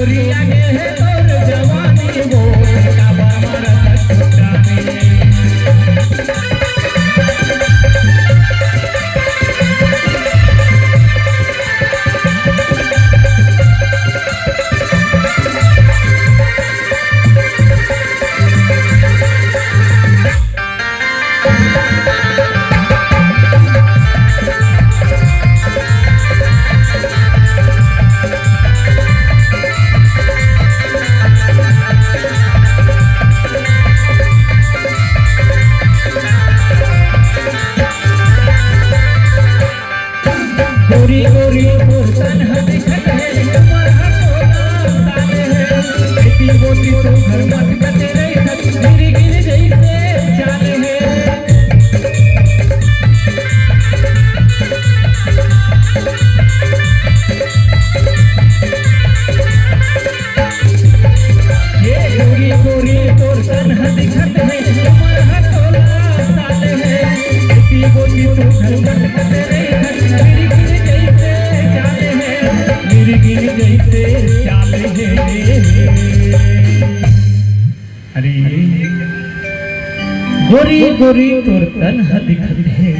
गोरी आगे है तोर जवानी वो काबा मारत छुटानी गोरी गोरी तन दिखत है कमर हटोला ताले है खेती बोती तो घर मत कते रही गिर गिर जैसे चाले है ये गोरी गोरी तन दिखत है कमर हटोला ताले है खेती बोती तो घर मत कते रही गिर जैसे चाले अरे गोरी गोरी तोर तन दिखत है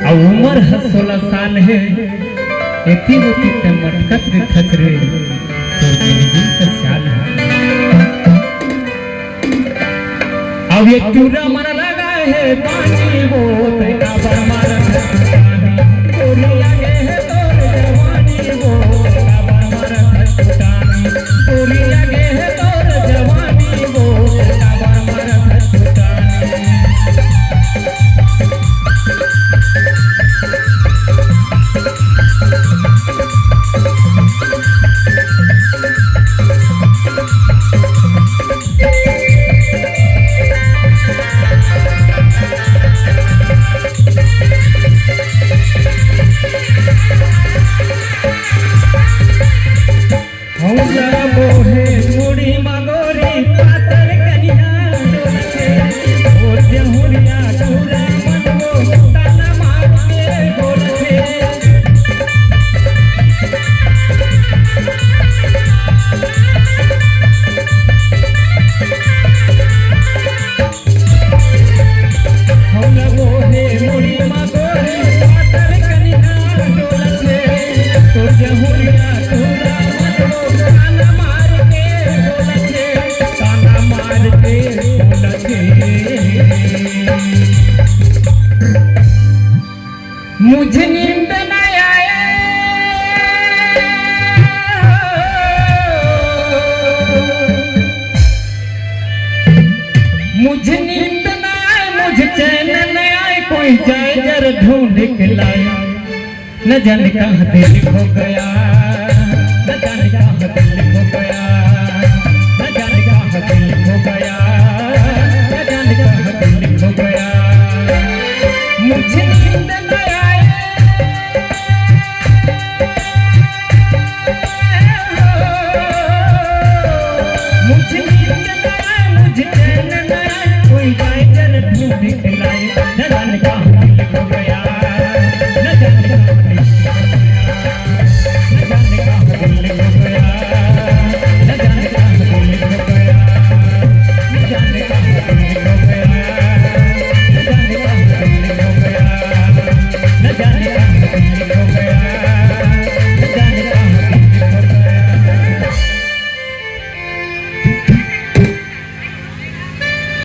और उम्र 16 साल है एती मोती ते मटकत दिखत रे तोर जिंदगी का चाल है अब ये चूरा मन लगा है पानी वो ते का बर मारत गोरी आगे है तोर जवानी वो गोरी आगे है तोर जवानी वो काबा मारत छुटानी मुझे नींद न आए मुझे नींद न आए मुझे चैन न आए कोई जाए जर ढूंढ के लाए न जाने कहाँ दिल खो गया न जाने कहाँ दिल खो गया